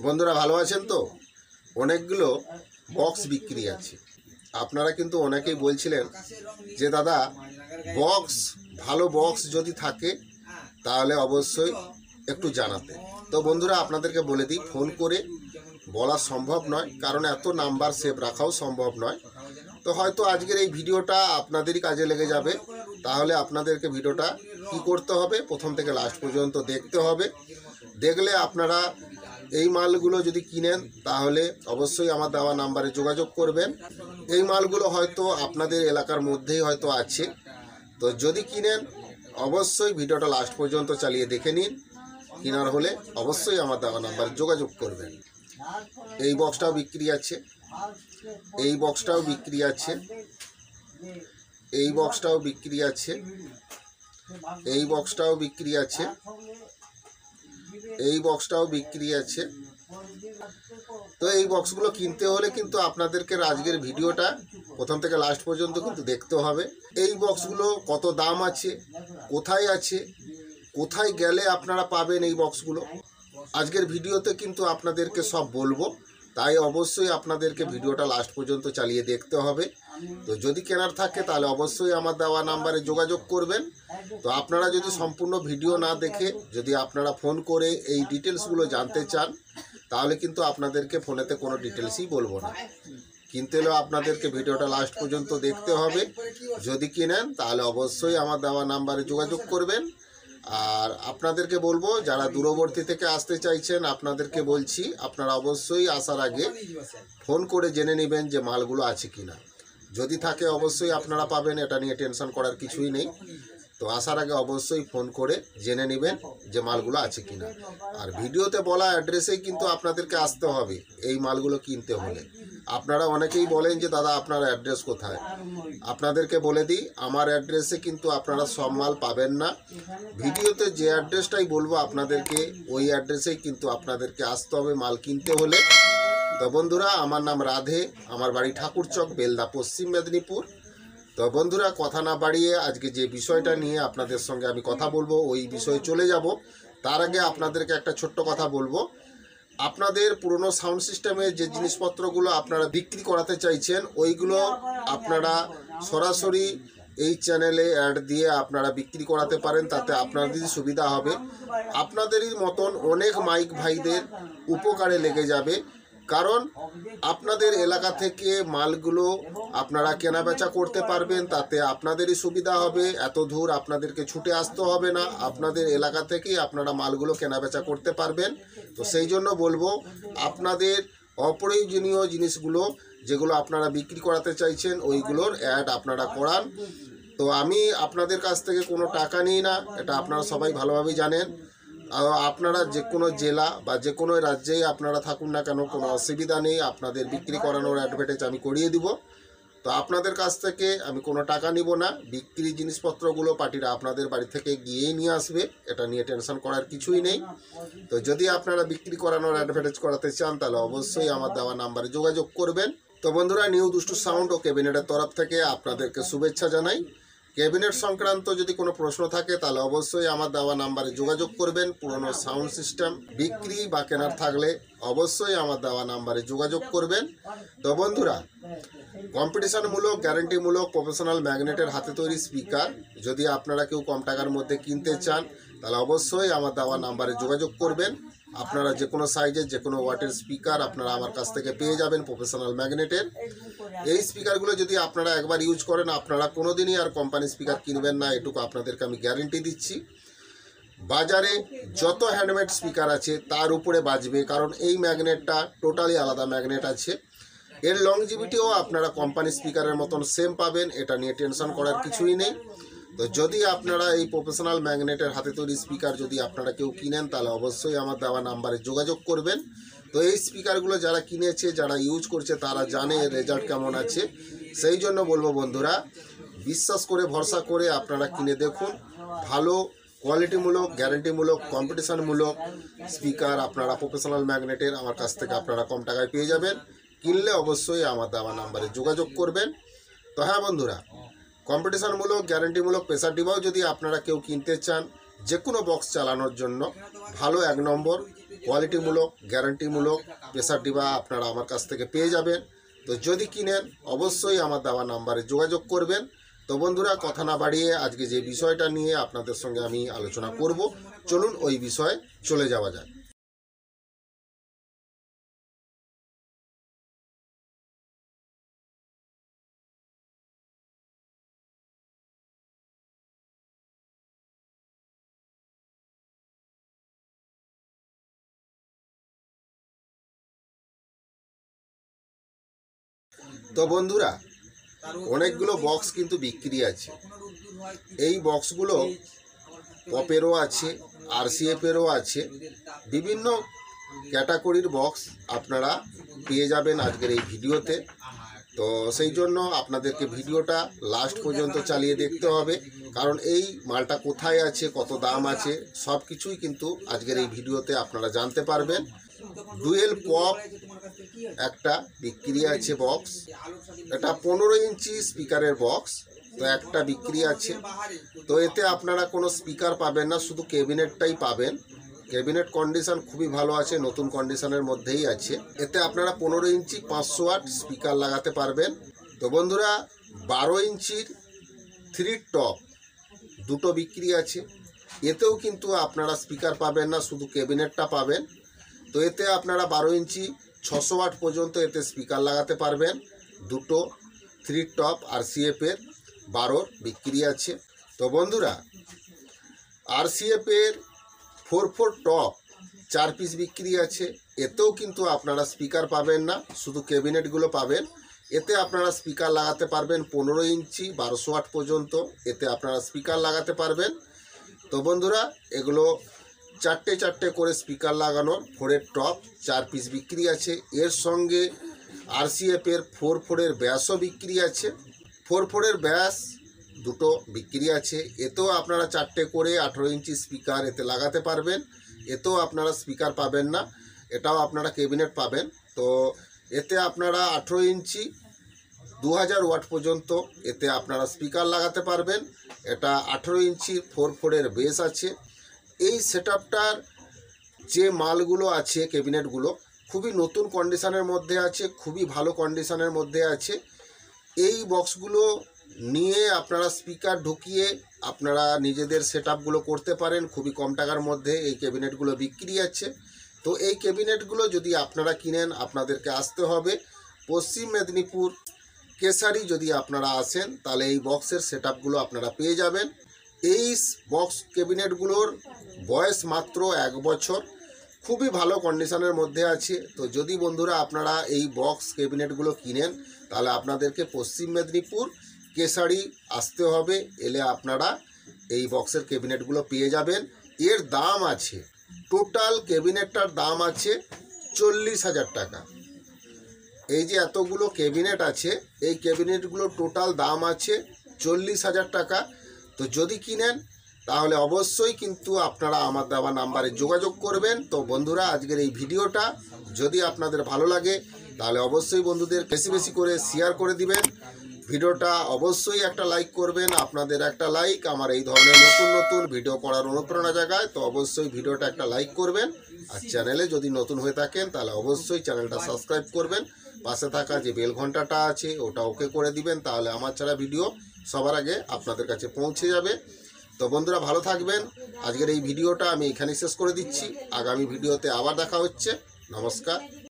বন্ধুরা ভালো আছেন তো? অনেকগুলো বক্স বিক্রি আছে। আপনারা কিন্তু অনেকেই বলছিলেন যে দাদা বক্স ভালো বক্স যদি থাকে তাহলে অবশ্যই একটু জানাতে। তো বন্ধুরা আপনাদেরকে বলে দিই, ফোন করে বলা সম্ভব নয়, কারণ এত নাম্বার সেভ রাখাও সম্ভব নয়। তো হয়তো আজকের এই ভিডিওটা আপনাদেরই কাজে লেগে যাবে। তাহলে আপনাদেরকে ভিডিওটা কি করতে হবে, প্রথম থেকে লাস্ট পর্যন্ত দেখতে হবে। দেখলে আপনারা এই মালগুলো যদি কিনেন তাহলে অবশ্যই আমার দেওয়া নাম্বারে যোগাযোগ করবেন। এই মালগুলো হয়তো আপনাদের এলাকার মধ্যেই হয়তো আছে। তো যদি কিনেন অবশ্যই ভিডিওটা লাস্ট পর্যন্ত চালিয়ে দেখে নিন। কেনার হলে অবশ্যই আমার দেওয়া নাম্বারে যোগাযোগ করবেন। এই বক্সটাও বিক্রি আছে, এই বক্সটাও বিক্রি আছে, এই বক্সটাও বিক্রি আছে, এই বক্সটাও বিক্রি আছে, এই বক্সটাও বিক্রি আছে। তো এই বক্সগুলো কিনতে হলে কিন্তু আপনাদেরকে আজকের ভিডিওটা প্রথম থেকে লাস্ট পর্যন্ত কিন্তু দেখতে হবে। এই বক্সগুলো কত দাম আছে, কোথায় আছে, কোথায় গেলে আপনারা পাবেন এই বক্সগুলো, আজকের ভিডিওতে কিন্তু আপনাদেরকে সব বলবো। তাই অবশ্যই আপনাদেরকে ভিডিওটা লাস্ট পর্যন্ত চালিয়ে দেখতে হবে। তো যদি কেনার থাকে তাহলে অবশ্যই আমার দেওয়া নাম্বারে যোগাযোগ করবেন। তো আপনারা যদি সম্পূর্ণ ভিডিও না দেখে যদি আপনারা ফোন করে এই ডিটেলসগুলো জানতে চান তাহলে কিন্তু আপনাদেরকে ফোনেতে কোনো ডিটেলসই বলবো না। কিনতে হলেও আপনাদেরকে ভিডিওটা লাস্ট পর্যন্ত দেখতে হবে। যদি কিনেন তাহলে অবশ্যই আমার দেওয়া নাম্বারে যোগাযোগ করবেন। আর আপনাদেরকে বলবো, যারা দূরবর্তী থেকে আসতে চাইছেন আপনাদেরকে বলছি, আপনারা অবশ্যই আসার আগে ফোন করে জেনে নেবেন যে মালগুলো আছে কিনা। যদি থাকে অবশ্যই আপনারা পাবেন, এটা নিয়ে টেনশন করার কিছুই নেই। তো আসার আগে অবশ্যই ফোন করে জেনে নেবেন যে মালগুলো আছে কিনা। আর ভিডিওতে বলা অ্যাড্রেসেই কিন্তু আপনাদেরকে আসতে হবে এই মালগুলো কিনতে হলে। আপনারা অনেকেই বলেন যে দাদা আপনার অ্যাড্রেস কোথায়। আপনাদেরকে বলে দিই, আমার অ্যাড্রেসে কিন্তু আপনারা সব মাল পাবেন না। ভিডিওতে যে অ্যাড্রেসটাই বলবো আপনাদেরকে ওই অ্যাড্রেসেই কিন্তু আপনাদেরকে আসতে হবে মাল কিনতে হলে। তো বন্ধুরা, আমার নাম রাধে, আমার বাড়ি ঠাকুরচক, বেলদা, পশ্চিম মেদিনীপুর। তো বন্ধুরা, কথা না বাড়িয়ে আজকে যে বিষয়টা নিয়ে আপনাদের সঙ্গে আমি কথা বলবো ওই বিষয়ে চলে যাব। তার আগে আপনাদেরকে একটা ছোট্ট কথা বলবো। আপনাদের পুরনো সাউন্ড সিস্টেমের যে জিনিসপত্রগুলো আপনারা বিক্রি করাতে চাইছেন ওইগুলো আপনারা সরাসরি এই চ্যানেলে অ্যাড দিয়ে আপনারা বিক্রি করাতে পারেন। তাতে আপনাদেরই সুবিধা হবে, আপনাদেরই মতন অনেক মাইক ভাইদের উপকারে লেগে যাবে। কারণ আপনাদের এলাকা থেকে মালগুলো আপনারা কেনাবেচা করতে পারবেন, তাতে আপনাদেরই সুবিধা হবে। এত দূর আপনাদেরকে ছুটে আসতে হবে না, আপনাদের এলাকা থেকেই আপনারা মালগুলো কেনাবেচা করতে পারবেন। তো সেই জন্য বলবো, আপনাদের অপ্রয়োজনীয় জিনিসগুলো যেগুলো আপনারা বিক্রি করাতে চাইছেন ওইগুলোর অ্যাড আপনারা করান। তো আমি আপনাদের কাছ থেকে কোনো টাকা নিই না, এটা আপনারা সবাই ভালোভাবেই জানেন। আপনারা যে কোনো জেলা বা যে কোনো রাজ্যেই আপনারা থাকুন না কেন, কোনো অসুবিধা নেই। আপনাদের বিক্রি করানোর অ্যাডভার্টাইজ আমি করিয়ে দিব। তো আপনাদের কাছ থেকে আমি কোনো টাকা নিব না। বিক্রি জিনিসপত্রগুলো পার্টিরা আপনাদের বাড়ি থেকে গিয়েই নিয়ে আসবে, এটা নিয়ে টেনশন করার কিছুই নেই। তো যদি আপনারা বিক্রি করানোর অ্যাডভার্টাইজ করাতে চান তাহলে অবশ্যই আমার দেওয়া নাম্বারে যোগাযোগ করবেন। তো বন্ধুরা, নিউ দুষ্টু সাউন্ড ও ক্যাবিনেটের তরফ থেকে আপনাদেরকে শুভেচ্ছা জানাই। ক্যাবিনেট সংক্রান্ত যদি কোনো প্রশ্ন থাকে তাহলে অবশ্যই আমার দেওয়া নাম্বারে যোগাযোগ করবেন। পুরনো সাউন্ড সিস্টেম বিক্রি বা কেনার থাকলে অবশ্যই আমার দেওয়া নাম্বারে যোগাযোগ করবেন। তো বন্ধুরা, কম্পিটিশনমূলক, গ্যারান্টিমূলক, প্রফেশনাল ম্যাগনেটের হাতে তৈরি স্পিকার যদি আপনারা কেউ কম টাকার মধ্যে কিনতে চান তাহলে অবশ্যই আমার দেওয়া নাম্বারে যোগাযোগ করবেন। আপনারা যে কোনো সাইজের যে কোনো ওয়াটের স্পিকার আপনারা আমার কাছ থেকে পেয়ে যাবেন প্রফেশনাল ম্যাগনেটের। এই স্পিকারগুলো যদি আপনারা একবার ইউজ করেন আপনারা কোনো দিনই আর কোম্পানি স্পিকার কিনবেন না, এটুকু আপনাদেরকে আমি গ্যারেন্টি দিচ্ছি। বাজারে যত হ্যান্ডমেড স্পিকার আছে তার উপরে বাজবে, কারণ এই ম্যাগনেটটা টোটালি আলাদা ম্যাগনেট আছে। এর লংজিভিটিও আপনারা কোম্পানি স্পিকারের মতন সেম পাবেন, এটা নিয়ে টেনশন করার কিছুই নেই। তো যদি আপনারা এই প্রফেশনাল ম্যাগনেটের হাতে তৈরি স্পিকার যদি আপনারা কেউ কিনেন তাহলে অবশ্যই আমার দেওয়া নাম্বারে যোগাযোগ করবেন। তো এই স্পিকারগুলো যারা কিনেছে, যারা ইউজ করছে তারা জানে এর রেজাল্ট কেমন আছে। সেই জন্য বলবো বন্ধুরা, বিশ্বাস করে ভরসা করে আপনারা কিনে দেখুন। ভালো কোয়ালিটিমূলক, গ্যারান্টিমূলক, কম্পিটিশনমূলক স্পিকার আপনারা প্রফেশনাল ম্যাগনেটের আমার কাছ থেকে আপনারা কম টাকায় পেয়ে যাবেন। কিনলে অবশ্যই আমার দেওয়া নাম্বারে যোগাযোগ করবেন। তো হ্যাঁ বন্ধুরা, কম্পিটিশনমূলক, গ্যারান্টিমূলক প্রেসার ডিবাও যদি আপনারা কেউ কিনতে চান যে কোনো বক্স চালানোর জন্য, ভালো 1 নম্বর কোয়ালিটিমূলক গ্যারান্টিমূলক প্রেসার ডিবা আপনারা আমার কাছ থেকে পেয়ে যাবেন। তো যদি কিনেন অবশ্যই আমার দেওয়া নাম্বারে যোগাযোগ করবেন। তো বন্ধুরা, কথা না বাড়িয়ে আজকে যে বিষয়টা নিয়ে আপনাদের সঙ্গে আমি আলোচনা করব, চলুন ওই বিষয়ে চলে যাওয়া যাক। তো বন্ধুরা, অনেকগুলো বক্স কিন্তু বিক্রি আছে। এই বক্সগুলো পপেরও আছে, আরসিএফেরও আছে, বিভিন্ন ক্যাটাগরির বক্স আপনারা পেয়ে যাবেন আজকের এই ভিডিওতে। তো সেই জন্য আপনাদেরকে ভিডিওটা লাস্ট পর্যন্ত চালিয়ে দেখতে হবে, কারণ এই মালটা কোথায় আছে, কত দাম আছে, সব কিছুই কিন্তু আজকের এই ভিডিওতে আপনারা জানতে পারবেন। ডুয়েল পপ একটা বিক্রি আছে বক্স, এটা 15 ইঞ্চি স্পিকারের বক্স। তো একটা বিক্রি আছে। তো এতে আপনারা কোনো স্পিকার পাবেন না, শুধু ক্যাবিনেটটাই পাবেন। ক্যাবিনেট কন্ডিশন খুবই ভালো আছে, নতুন কন্ডিশনের মধ্যেই আছে। এতে আপনারা 15 ইঞ্চি 500 ওয়াট স্পিকার লাগাতে পারবেন। তো বন্ধুরা, 12 ইঞ্চির 3 টপ দুটো বিক্রি আছে। এতেও কিন্তু আপনারা স্পিকার পাবেন না, শুধু ক্যাবিনেটটা পাবেন। তো এতে আপনারা 12 ইঞ্চি 600 ওয়াট পর্যন্ত এতে স্পিকার লাগাতে পারবেন। দুটো 3 টপ আরসিএফের 12 বিক্রি আছে। তো বন্ধুরা, আরসিএফের 4 টপ 4 পিস বিক্রি আছে। এতেও কিন্তু আপনারা স্পিকার পাবেন না, শুধু ক্যাবিনেটগুলো পাবেন। এতে আপনারা স্পিকার লাগাতে পারবেন 15 ইঞ্চি 1200 ওয়াট পর্যন্ত এতে আপনারা স্পিকার লাগাতে পারবেন। তো বন্ধুরা, এগুলো 4টে করে স্পিকার লাগানোর 4 টপ 4 পিস বিক্রি আছে। এর সঙ্গে আরসিএফের 4 ব্যাসও বিক্রি আছে। 4 ব্যাস দুটো বিক্রি আছে। এতেও আপনারা 4টে করে 18 ইঞ্চি স্পিকার এতে লাগাতে পারবেন। এতেও আপনারা স্পিকার পাবেন না, এটাও আপনারা ক্যাবিনেট পাবেন। তো এতে আপনারা 18 ইঞ্চি 2000 ওয়াট পর্যন্ত এতে আপনারা স্পিকার লাগাতে পারবেন। এটা 18 ইঞ্চি 4 বেস আছে। এই সেটআপটার যে মালগুলো আছে, ক্যাবিনেটগুলো খুবই নতুন কন্ডিশনের মধ্যে আছে, খুবই ভালো কন্ডিশনের মধ্যে আছে। এই বক্সগুলো নিয়ে আপনারা স্পিকার ঢুকিয়ে আপনারা নিজেদের সেটআপগুলো করতে পারেন। খুবই কম টাকার মধ্যে এই ক্যাবিনেটগুলো বিক্রি আছে। তো এই ক্যাবিনেটগুলো যদি আপনারা কিনেন, আপনাদেরকে আসতে হবে পশ্চিম মেদিনীপুর কেশারি। যদি আপনারা আসেন তাহলে এই বক্সের সেটআপগুলো আপনারা পেয়ে যাবেন। এই বক্স ক্যাবিনেটগুলোর বয়স মাত্র 1 বছর, খুবই ভালো কন্ডিশনের মধ্যে আছে। তো যদি বন্ধুরা আপনারা এই বক্স ক্যাবিনেটগুলো কিনেন, তাহলে আপনাদেরকে পশ্চিম মেদিনীপুর কেশারি আসতে হবে। এলে আপনারা এই বক্সের ক্যাবিনেটগুলো পেয়ে যাবেন। এর দাম আছে, টোটাল ক্যাবিনেটটার দাম আছে 40,000 টাকা। এই যে এতগুলো ক্যাবিনেট আছে, এই ক্যাবিনেটগুলো টোটাল দাম আছে 40,000 টাকা। তো যদি কিনেন তাহলে অবশ্যই কিন্তু আপনারা আমার দেওয়া নাম্বারে যোগাযোগ করবেন। তো বন্ধুরা, আজকের এই ভিডিওটা যদি আপনাদের ভালো লাগে তাহলে অবশ্যই বন্ধুদের বেশি করে শেয়ার করে দিবেন। ভিডিওটা অবশ্যই একটা লাইক করবেন। আপনাদের একটা লাইক আমার এই ধরনের নতুন ভিডিও করার অনুপ্রেরণা জাগায়। তো অবশ্যই ভিডিওটা একটা লাইক করবেন। আর চ্যানেলে যদি নতুন হয়ে থাকেন তাহলে অবশ্যই চ্যানেলটা সাবস্ক্রাইব করবেন। পাশে থাকা যে বেল ঘন্টাটা আছে ওটা ওকে করে দিবেন, তাহলে আমার ছাড়া ভিডিও সবার আগে আপনাদের কাছে পৌঁছে যাবে। তো বন্ধুরা, ভালো থাকবেন। আজকের এই ভিডিওটা আমি এখানেই শেষ করে দিচ্ছি। আগামী ভিডিওতে আবার দেখা হচ্ছে। নমস্কার।